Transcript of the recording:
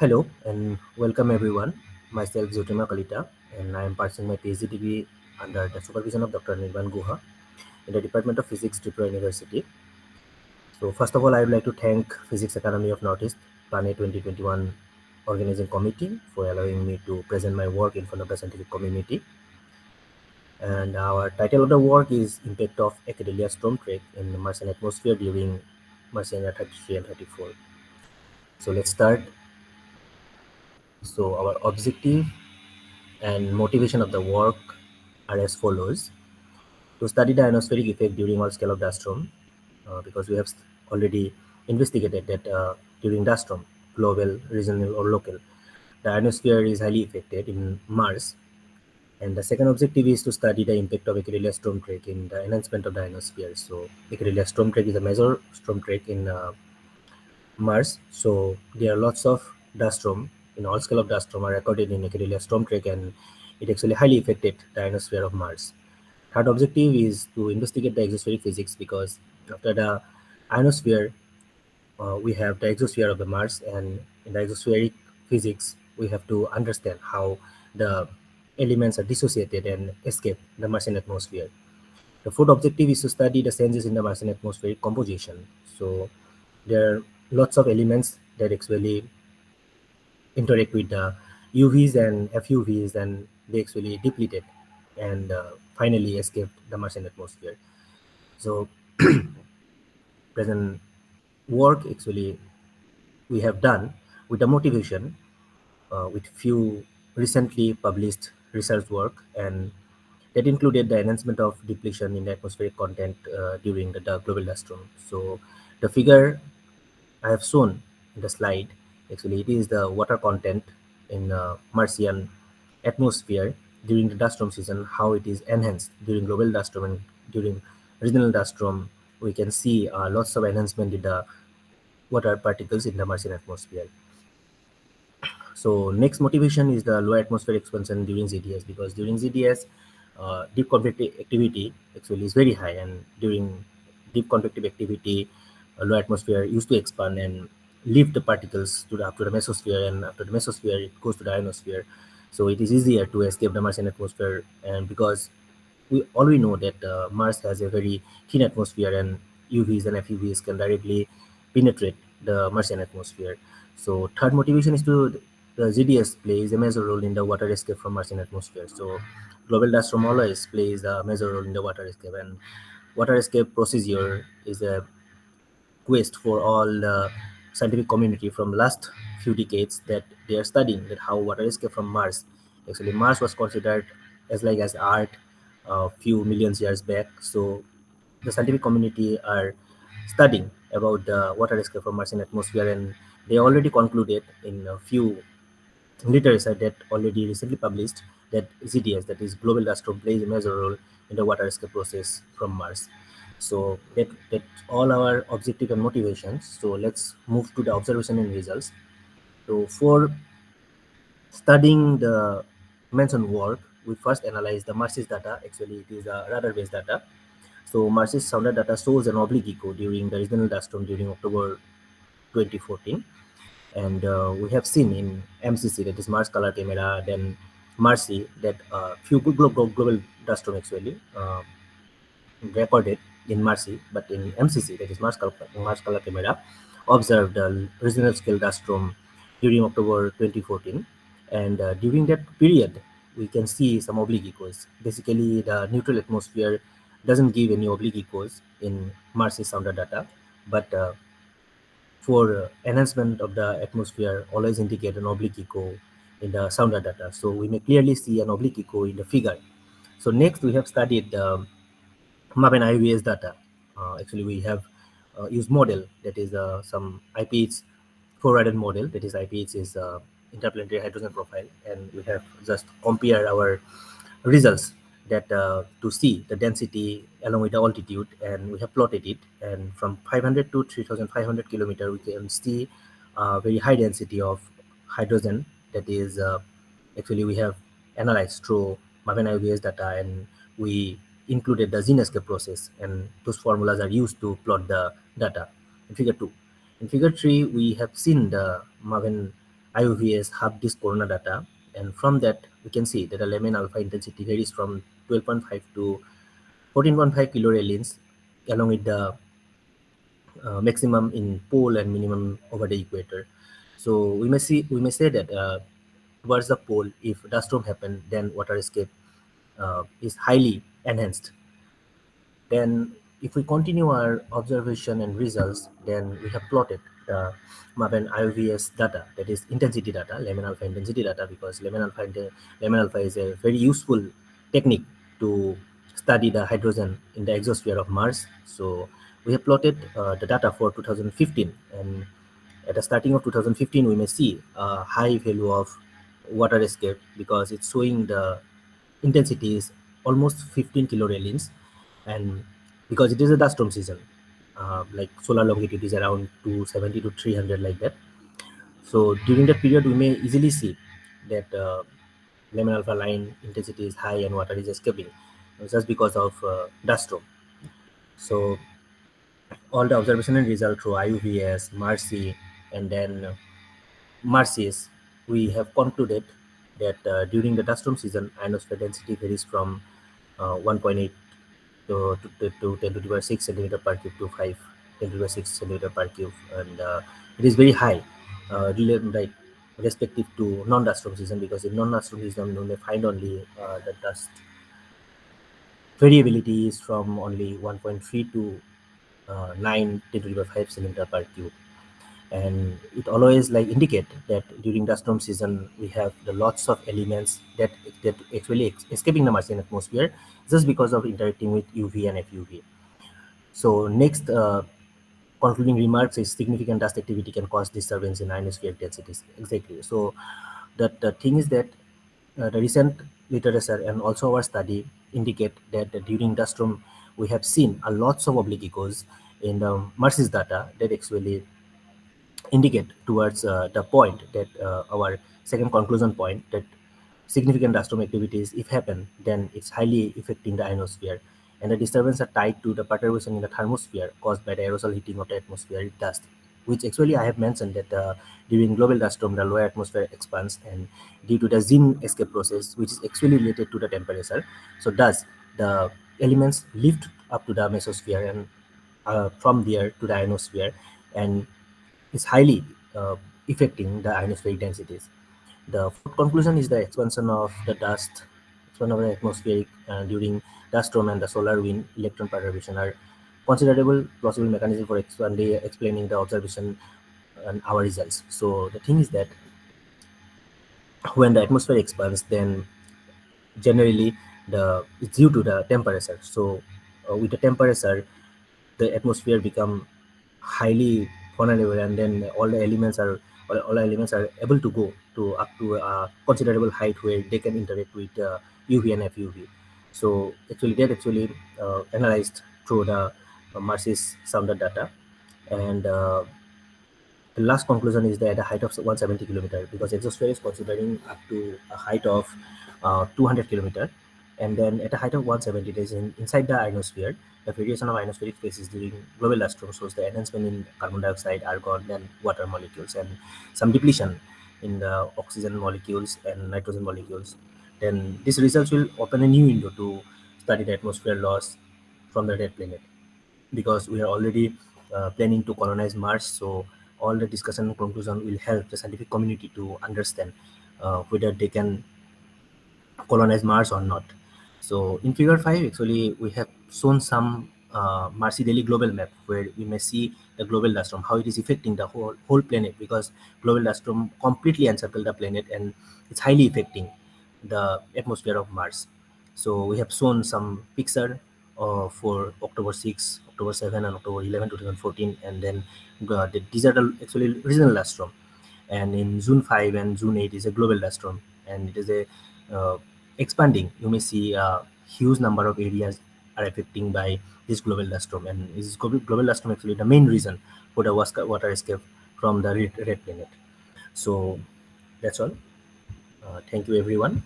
Hello and welcome everyone. Myself Jyotima Kalita and I am pursuing my PhD degree under the supervision of Dr. Nirvan Guha in the Department of Physics, Tripura University. So first of all, I would like to thank Physics Academy of Northeast Planet 2021 organizing committee for allowing me to present my work in front of the scientific community. And our title of the work is Impact of Acedelia Strom Trek in the Martian Atmosphere during Martian year 33 and 34. So let's start. So our objective and motivation of the work are as follows: to study the ionospheric effect during all scale of dust storm, because we have already investigated that during dust storm, global, regional, or local, the ionosphere is highly affected in Mars. And the second objective is to study the impact of Echolalias storm trek in the enhancement of the ionosphere. So Echolalias storm trek is a major storm trek in Mars. So there are lots of dust storm in all scale of dust storm are recorded in Echolalias storm trek, and it actually highly affected the ionosphere of Mars. Third objective is to investigate the exospheric physics, because after the ionosphere, we have the exosphere of the Mars, and in the exospheric physics, we have to understand how the elements are dissociated and escape the Martian atmosphere. The fourth objective is to study the changes in the Martian atmospheric composition. So there are lots of elements that actually interact with the UVs and FUVs, and they actually depleted and finally escaped the Martian atmosphere. So present work actually we have done with the motivation with few recently published research work, and that included the enhancement of depletion in the atmospheric content during the global dust storm. So the figure I have shown in the slide, actually it is the water content in Martian atmosphere during the dust storm season, how it is enhanced during global dust storm and during regional dust storm. We can see lots of enhancement in the water particles in the Martian atmosphere. So next motivation is the lower atmospheric expansion during ZDS, because during ZDS, deep convective activity actually is very high, and during deep convective activity, low atmosphere used to expand and lift the particles to the mesosphere, and after the mesosphere it goes to the ionosphere. So it is easier to escape the Martian atmosphere, and because we already know that Mars has a very thin atmosphere, and UVs and FUVs can directly penetrate the Martian atmosphere. So third motivation is to the GDS plays a major role in the water escape from Martian atmosphere. So global dust storm always plays a major role in the water escape, and water escape procedure is a quest for all the scientific community from last few decades, that they are studying that how water escape from Mars. Actually, Mars was considered as like as Earth a few millions years back. So the scientific community are studying about the water escape from Martian atmosphere, and they already concluded in a few literature that already recently published that ZDS, that is global dust storm, plays a major role in the water escape process from Mars. So that's all our objective and motivations. So let's move to the observation and results. So for studying the mentioned work, we first analyze the Marsis data. Actually, it is a radar-based data. So Marsis sounder data shows an oblique echo during the regional dust storm during October 2014, and we have seen in MCC, that is Mars Color Camera, then Marcy, that few global dust storm actually recorded in Marcy, but in MCC, that is Mars Color Camera, observed a regional scale dust storm during October 2014, and during that period, we can see some oblique echoes. Basically, the neutral atmosphere doesn't give any oblique echoes in Marcy sounder data, but for enhancement of the atmosphere, always indicate an oblique echo in the sounder data. So we may clearly see an oblique echo in the figure. So next we have studied the MAP and IVS data. Actually, we have used model, that is some IPH forwarded model, that is IPH is interplanetary hydrogen profile, and we have just compare our results that to see the density along with the altitude, and we have plotted it, and from 500 to 3500 kilometer we can see very high density of hydrogen, that is actually we have analyzed through Maven IVS data, and we included the Zenescape process, and those formulas are used to plot the data in figure 2. In figure 3, we have seen the Maven IUVS hard disk corona data, and from that we can see that the lemon alpha intensity varies from 12.5 to 14.5 kilorelins, along with the maximum in pole and minimum over the equator. So we may say that towards the pole, if dust storm happen, then water escape is highly enhanced. Then, if we continue our observation and results, then we have plotted the Maven IOVS data, that is intensity data, Lemon alpha intensity data, because Lemon alpha is a very useful technique to study the hydrogen in the exosphere of Mars. So we have plotted the data for 2015, and at the starting of 2015, we may see a high value of water escape because it's showing the intensity is almost 15 kilorelins, and because it is a dust storm season, like solar longitude is around 270 to 300 like that. So during that period, we may easily see that lemon alpha line intensity is high and water is escaping just because of dust storm. So all the observation and result through IUVS, MARCI, and then Marcies, we have concluded that during the dust storm season, ionosphere density varies from 1.8 to 10 to the power 6 centimeter per cube to 5 10 to the power 6 centimeter per cube, and it is very high, like respective to non-dust storm season, because in non-dust storm season we may find only the dust variability is from only 1.3 to 9 10 to the power 5 centimeter per cube, and it always like indicate that during the storm season we have the lots of elements that actually escaping the Martian atmosphere just because of interacting with UV and FUV. So next concluding remarks is significant dust activity can cause disturbance in ionospheric densities. Exactly. So the thing is that the recent literature and also our study indicate that during dust storm we have seen a lots of oblique echoes in the Marcy's data that actually indicate towards the point that our second conclusion point, that significant dust storm activities if happen, then it's highly affecting the ionosphere, and the disturbance are tied to the perturbation in the thermosphere caused by the aerosol heating of the atmospheric dust, which actually I have mentioned that during global dust storm the lower atmosphere expands, and due to the Zinn escape process, which is actually related to the temperature, so thus the elements lift up to the mesosphere and from there to the ionosphere, and is highly affecting the ionospheric densities. The fourth conclusion is the expansion of the atmospheric during dust storm and the solar wind electron perturbation are considerable plausible mechanism for explaining the observation and our results. So the thing is that when the atmosphere expands, then generally it's due to the temperature. So with the temperature, the atmosphere become highly vulnerable, and then all the elements are able to go to up to a considerable height where they can interact with UV and FUV. So actually that actually analyzed through the Marcy's sounder data, and the last conclusion is that at a height of 170 kilometer, because exosphere is considering up to a height of 200 kilometer, and then at a height of 170, it is inside the ionosphere. The variation of ionospheric phases during global dust storm shows the enhancement in carbon dioxide, argon, and water molecules, and some depletion in the oxygen molecules and nitrogen molecules. Then these results will open a new window to study the atmosphere loss from the red planet, because we are already planning to colonize Mars. So all the discussion and conclusion will help the scientific community to understand whether they can colonize Mars or not. So in figure 5, actually, we have shown some Marcy daily global map where we may see the global dust storm, how it is affecting the whole planet, because global dust storm completely encircle the planet and it's highly affecting the atmosphere of Mars. So we have shown some picture for October 6, October 7, and October 11, 2014, and then these are the actually regional dust storm, and in June 5 and June 8 is a global dust storm, and it is a expanding. You may see a huge number of areas are affecting by this global dust storm, and this global dust storm actually the main reason for the water escape from the red planet. So that's all. Thank you everyone.